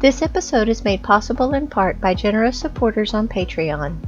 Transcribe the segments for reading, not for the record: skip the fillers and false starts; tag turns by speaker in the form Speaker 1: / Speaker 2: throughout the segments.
Speaker 1: This episode is made possible in part by generous supporters on Patreon.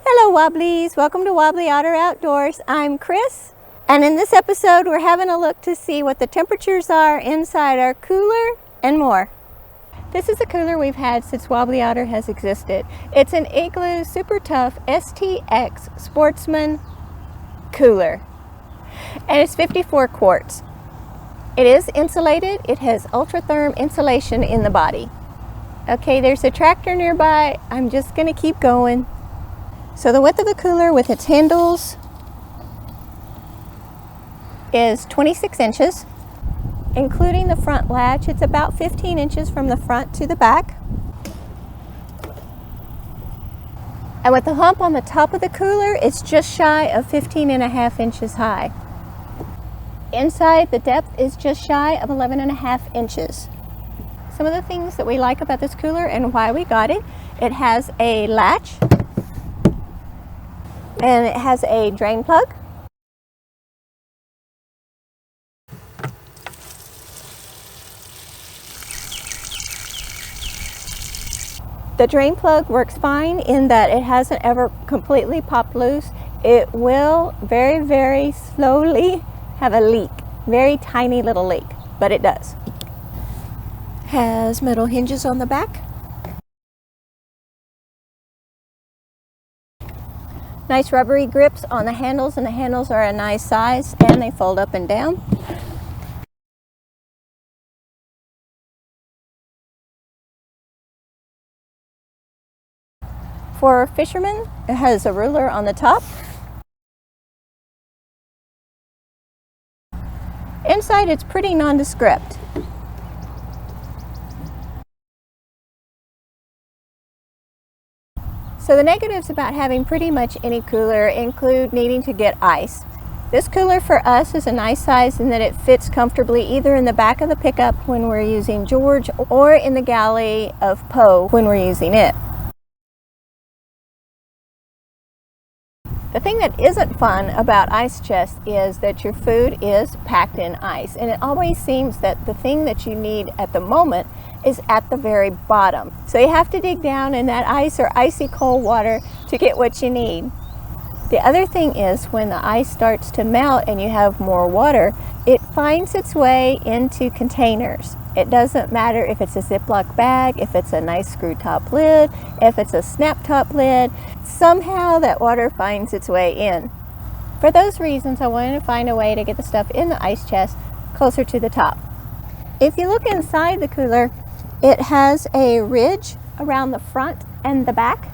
Speaker 2: Hello Wobblies, welcome to Wobbly Otter Outdoors. I'm Chris, and in this episode we're having a look to see what the temperatures are inside our cooler and more. This is a cooler we've had since Wobbly Otter has existed. It's an Igloo Super Tough STX Sportsman cooler, and it's 54 quarts. It is insulated. It has ultra-therm insulation in the body. Okay, there's a tractor nearby. I'm just gonna keep going. So the width of the cooler with its handles is 26 inches, including the front latch. It's about 15 inches from the front to the back. And with the hump on the top of the cooler, it's just shy of 15.5 inches high. Inside, the depth is just shy of 11.5 inches. Some of the things that we like about this cooler and why we got it, it has a latch and it has a drain plug. The drain plug works fine in that it hasn't ever completely popped loose. It will very, very slowly have a leak, very tiny little leak, but it does. Has metal hinges on the back. Nice rubbery grips on the handles, and the handles are a nice size and they fold up and down. For fishermen, it has a ruler on the top. Inside, it's pretty nondescript. So the negatives about having pretty much any cooler include needing to get ice. This cooler for us is a nice size in that it fits comfortably either in the back of the pickup when we're using George or in the galley of Poe when we're using it. The thing that isn't fun about ice chests is that your food is packed in ice, and it always seems that the thing that you need at the moment is at the very bottom. So you have to dig down in that ice or icy cold water to get what you need. The other thing is when the ice starts to melt and you have more water, it finds its way into containers. It doesn't matter if it's a Ziploc bag, if it's a nice screw top lid, if it's a snap top lid, somehow that water finds its way in. For those reasons, I wanted to find a way to get the stuff in the ice chest closer to the top. If you look inside the cooler, it has a ridge around the front and the back.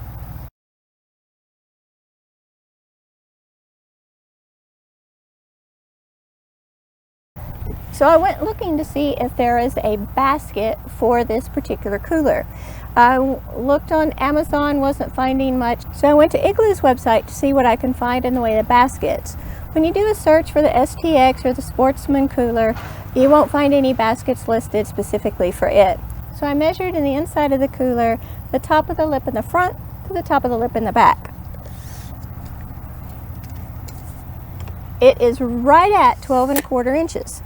Speaker 2: So I went looking to see if there is a basket for this particular cooler. I looked on Amazon, wasn't finding much, so I went to Igloo's website to see what I can find in the way of baskets. When you do a search for the STX or the Sportsman cooler, you won't find any baskets listed specifically for it. So I measured in the inside of the cooler the top of the lip in the front to the top of the lip in the back. It is right at 12.25 inches.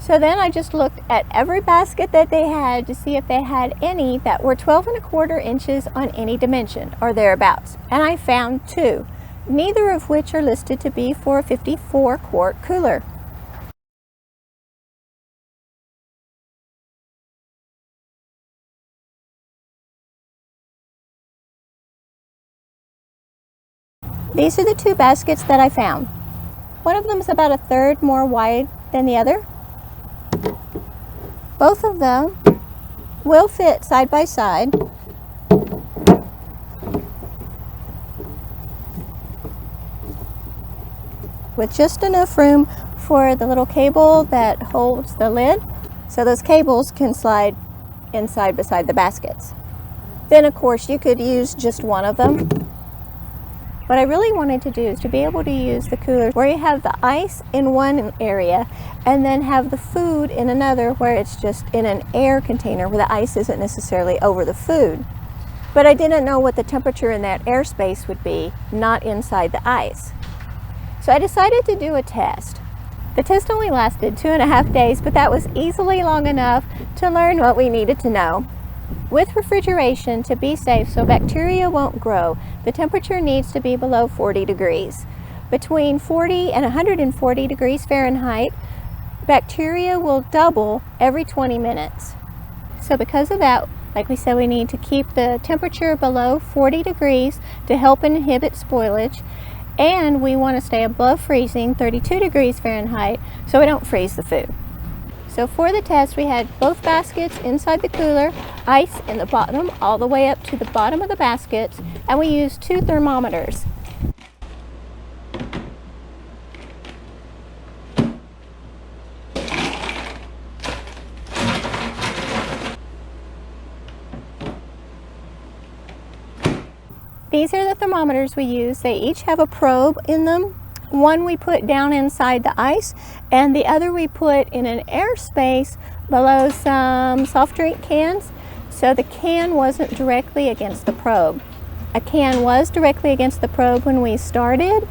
Speaker 2: So then I just looked at every basket that they had to see if they had any that were 12.25 inches on any dimension or thereabouts. And I found two, neither of which are listed to be for a 54 quart cooler. These are the two baskets that I found. One of them is about 1/3 more wide than the other. Both of them will fit side by side. With just enough room for the little cable that holds the lid, so those cables can slide inside beside the baskets. Then of course you could use just one of them. What I really wanted to do is to be able to use the cooler where you have the ice in one area and then have the food in another where it's just in an air container where the ice isn't necessarily over the food. But I didn't know what the temperature in that airspace would be, not inside the ice. So I decided to do a test. The test only lasted 2.5 days, but that was easily long enough to learn what we needed to know. With refrigeration, to be safe so bacteria won't grow, the temperature needs to be below 40 degrees. Between 40 and 140 degrees Fahrenheit, bacteria will double every 20 minutes. So because of that, like we said, we need to keep the temperature below 40 degrees to help inhibit spoilage. And we want to stay above freezing, 32 degrees Fahrenheit, so we don't freeze the food. So for the test, we had both baskets inside the cooler, ice in the bottom, all the way up to the bottom of the baskets, and we used 2 thermometers. These are the thermometers we use. They each have a probe in them. One we put down inside the ice, and the other we put in an airspace below some soft drink cans, so the can wasn't directly against the probe. A can was directly against the probe when we started,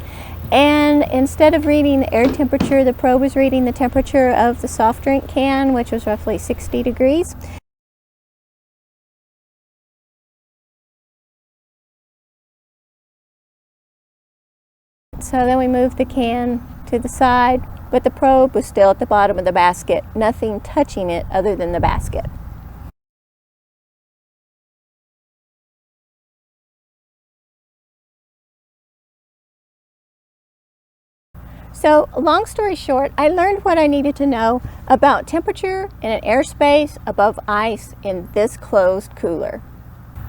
Speaker 2: and instead of reading the air temperature, the probe was reading the temperature of the soft drink can, which was roughly 60 degrees. So then we moved the can to the side, but the probe was still at the bottom of the basket, nothing touching it other than the basket. So long story short, I learned what I needed to know about temperature in an airspace above ice in this closed cooler.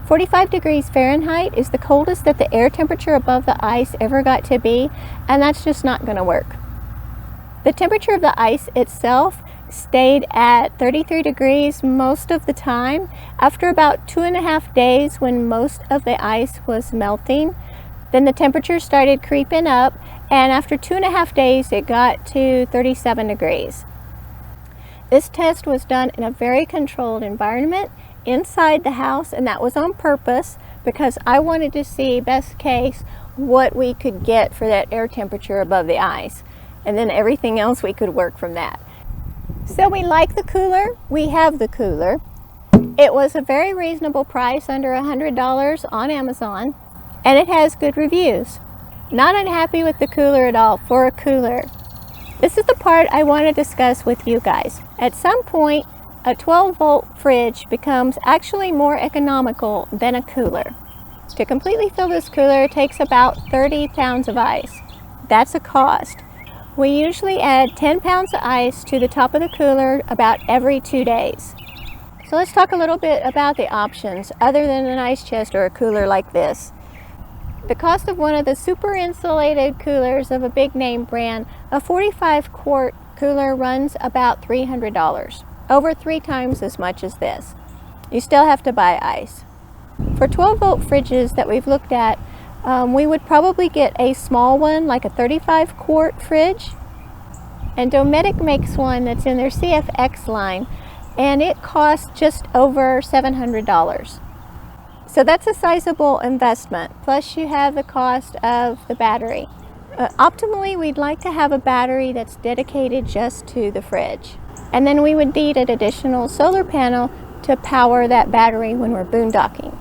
Speaker 2: 45 degrees Fahrenheit is the coldest that the air temperature above the ice ever got to be, and that's just not going to work. The temperature of the ice itself stayed at 33 degrees most of the time. After about 2.5 days, when most of the ice was melting, then the temperature started creeping up, and after 2.5 days it got to 37 degrees. This test was done in a very controlled environment inside the house, and that was on purpose because I wanted to see, best case, what we could get for that air temperature above the ice, and then everything else we could work from that. So we like the cooler, we have the cooler. It was a very reasonable price, under $100 on Amazon, and it has good reviews. Not unhappy with the cooler at all for a cooler. This is the part I want to discuss with you guys. At some point, a 12-volt fridge becomes actually more economical than a cooler. To completely fill this cooler, it takes about 30 pounds of ice. That's a cost. We usually add 10 pounds of ice to the top of the cooler about every 2 days. So let's talk a little bit about the options other than an ice chest or a cooler like this. The cost of one of the super insulated coolers of a big name brand, a 45 quart cooler, runs about $300. Over 3 times as much as this. You still have to buy ice. For 12-volt fridges that we've looked at, we would probably get a small one, like a 35 quart fridge. And Dometic makes one that's in their CFX line, and it costs just over $700. So that's a sizable investment. Plus you have the cost of the battery. Optimally, we'd like to have a battery that's dedicated just to the fridge. And then we would need an additional solar panel to power that battery when we're boondocking.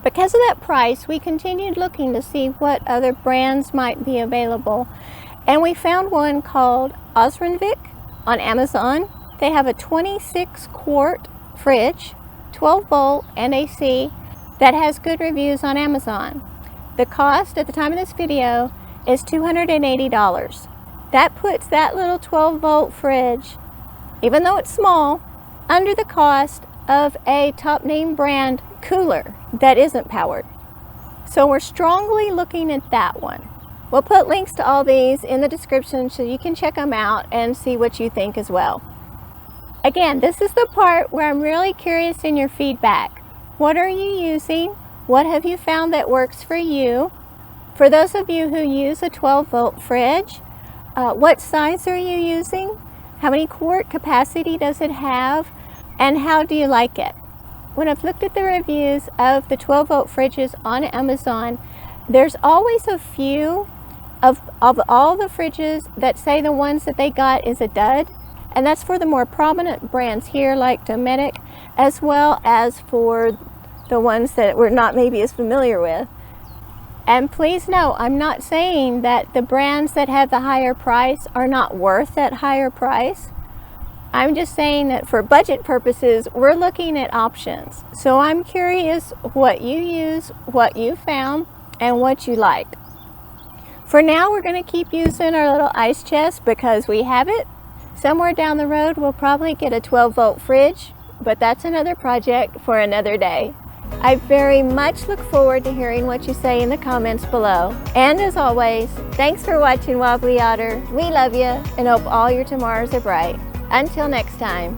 Speaker 2: Because of that price, we continued looking to see what other brands might be available. And we found one called Osrenvik on Amazon. They have a 26 quart fridge, 12 volt and AC, that has good reviews on Amazon. The cost at the time of this video is $280. That puts that little 12 volt fridge, even though it's small, under the cost of a top name brand cooler that isn't powered. So we're strongly looking at that one. We'll put links to all these in the description so you can check them out and see what you think as well. Again, this is the part where I'm really curious in your feedback. What are you using? What have you found that works for you? For those of you who use a 12 volt fridge, what size are you using? How many quart capacity does it have? And how do you like it? When I've looked at the reviews of the 12 volt fridges on Amazon, there's always a few of all the fridges that say the ones that they got is a dud, and that's for the more prominent brands here like Dometic, as well as for the ones that we're not maybe as familiar with. And please know, I'm not saying that the brands that have the higher price are not worth that higher price. I'm just saying that for budget purposes, we're looking at options. So I'm curious what you use, what you found, and what you like. For now, we're going to keep using our little ice chest because we have it. Somewhere down the road, we'll probably get a 12-volt fridge, but that's another project for another day. I very much look forward to hearing what you say in the comments below. And as always, thanks for watching Wobbly Otter. We love you and hope all your tomorrows are bright. Until next time.